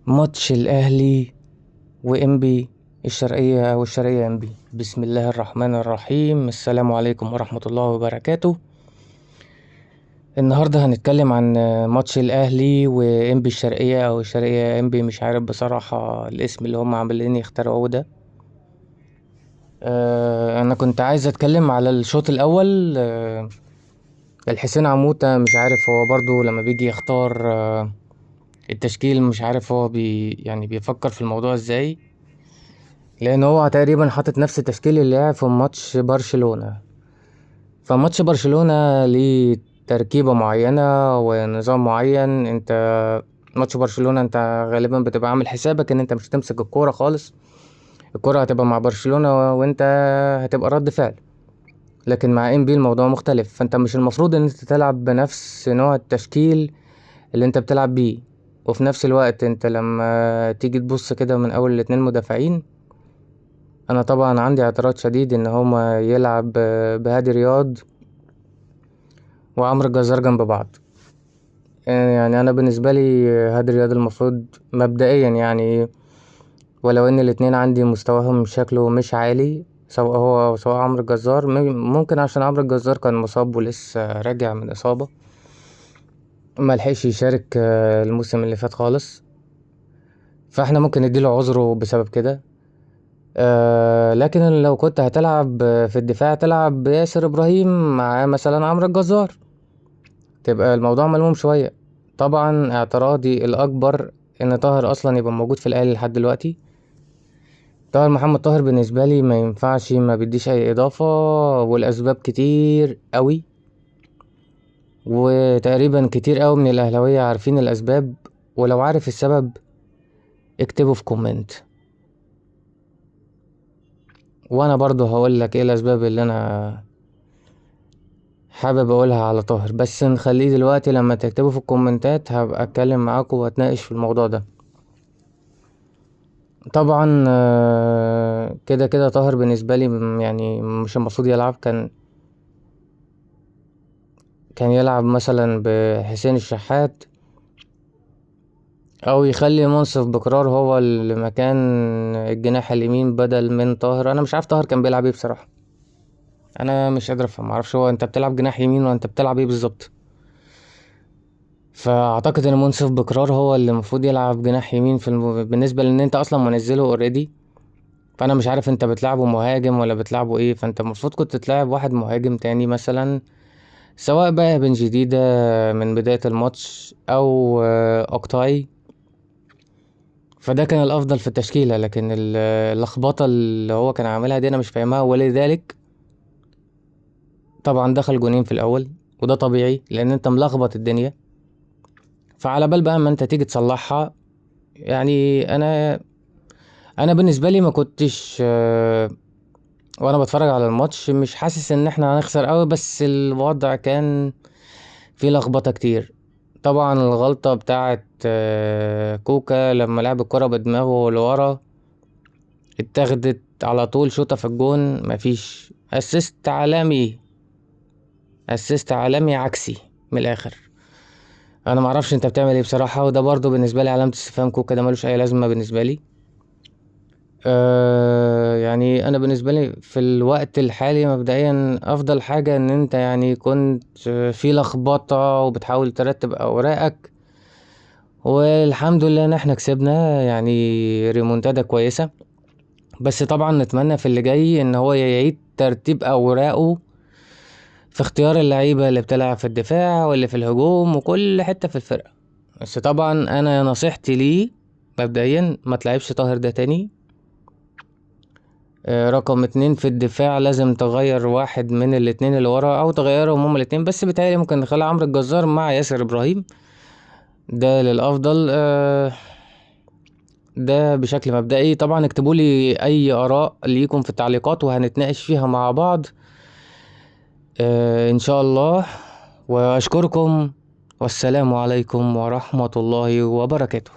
ماتش الاهلي وانبي الشرقية والشرقية انبي. بسم الله الرحمن الرحيم. السلام عليكم ورحمة الله وبركاته. النهاردة هنتكلم عن ماتش الاهلي وانبي الشرقية او الشرقية انبي، مش عارف بصراحة الاسم اللي هم عاملين يخترعوه ده. انا كنت عايز اتكلم على الشوط الاول. الحسين عموتة مش عارف هو برضو لما بيجي يختار التشكيل، مش عارف هو يعني بيفكر في الموضوع ازاي، لان هو تقريبا حاطط نفس التشكيل اللي لعب في ماتش برشلونة. فماتش برشلونة ليه تركيبة معينة ونظام معين. انت ماتش برشلونة انت غالبا بتبقى عامل حسابك ان انت مش هتمسك الكورة خالص، الكورة هتبقى مع برشلونة وانت هتبقى رد فعل. لكن مع ام بي الموضوع مختلف، فانت مش المفروض ان انت تلعب بنفس نوع التشكيل اللي انت بتلعب بيه. وفي نفس الوقت انت لما تيجي تبص كده من اول الاتنين مدافعين، انا طبعا عندي اعتراض شديد ان هما يلعب بهادي رياض وعمرو الجزار جنب بعض. يعني انا بالنسبه لي هادي رياض المفروض مبدئيا يعني، ولو ان الاتنين عندي مستواهم شكله مش عالي، سواء هو أو سواء عمرو الجزار، ممكن عشان عمرو الجزار كان مصاب ولسه راجع من اصابه، ملحقش يشارك الموسم اللي فات خالص، فاحنا ممكن نديله عذره بسبب كده. لكن لو كنت هتلعب في الدفاع تلعب بياسر ابراهيم مع مثلا عمرو الجزار، تبقى الموضوع ملموم شوية. طبعا اعتراضي الأكبر إن طاهر أصلا يبقى موجود في الأهلي لحد دلوقتي. طاهر محمد طاهر بالنسبة لي ما ينفعش، ما بيديش أي إضافة، والأسباب كتير أوي، وتقريبا كتير أوي من الأهلاوية عارفين الأسباب. ولو عارف السبب اكتبه في كومنت، وأنا برضو هقولك إيه الأسباب اللي أنا حابب أقولها على طاهر، بس نخليه دلوقتي لما تكتبه في الكومنتات هبقى أتكلم معاكم وأتناقش في الموضوع ده. طبعا كده كده طاهر بالنسبة لي يعني مش المفروض يلعب. كان يلعب مثلا بحسين الشحات، او يخلي منصف بكرار هو اللي مكان الجناح اليمين بدل من طاهر. انا مش عارف طاهر كان بيلعب ايه بصراحة، انا مش قادر افهم، معرفش هو انت بتلعب جناح يمين ولا انت بتلعب ايه بالظبط. فاعتقد ان منصف بكرار هو اللي المفروض يلعب جناح يمين بالنسبة لان انت اصلا منزله اوريدي. فانا مش عارف انت بتلعبه مهاجم ولا بتلعبه ايه، فانت المفروض كنت تلعب واحد مهاجم تاني مثلا، سواء بقى بن جديدة من بداية الماتش او اوكتاي. فده كان الافضل في التشكيلة، لكن اللخبطة اللي هو كان عاملها دي انا مش فاهمها، ولذلك طبعا دخل جونين في الاول، وده طبيعي لان انت ملخبط الدنيا. فعلى بال بقى ما انت تيجي تصلحها. يعني انا بالنسبة لي ما كنتش وانا بتفرج على الماتش مش حاسس ان احنا هنخسر قوي، بس الوضع كان فيه لخبطة كتير. طبعا الغلطة بتاعت كوكا لما لعب الكرة بدماغه لورا، اتاخدت على طول شوطة في الجون، مفيش اسيست عالمي عكسي من الاخر. انا معرفش انت بتعمل ايه بصراحة، وده برضو بالنسبة لي علامة استفهام. كوكا ده ملوش اي لازمة بالنسبة لي. يعني انا بالنسبة لي في الوقت الحالي مبدئيا افضل حاجة ان انت يعني كنت في لخبطة وبتحاول ترتب اوراقك، والحمد لله ان احنا كسبنا يعني ريمونتادا كويسة. بس طبعا نتمنى في اللي جاي ان هو يعيد ترتيب اوراقه في اختيار اللعيبة اللي بتلعب في الدفاع واللي في الهجوم وكل حتة في الفرقة. بس طبعا انا نصيحتي ليه مبدئيا ما تلعبش طاهر ده تاني. رقم 2 في الدفاع لازم تغير واحد من الاتنين اللي ورا، او تغيرهم هما الاتنين، بس بيتهيألي ممكن نخلي عمرو الجزار مع ياسر ابراهيم، ده للافضل. ده بشكل مبدئي. طبعا اكتبوا لي اي اراء ليكم في التعليقات وهنتناقش فيها مع بعض ان شاء الله. واشكركم، والسلام عليكم ورحمة الله وبركاته.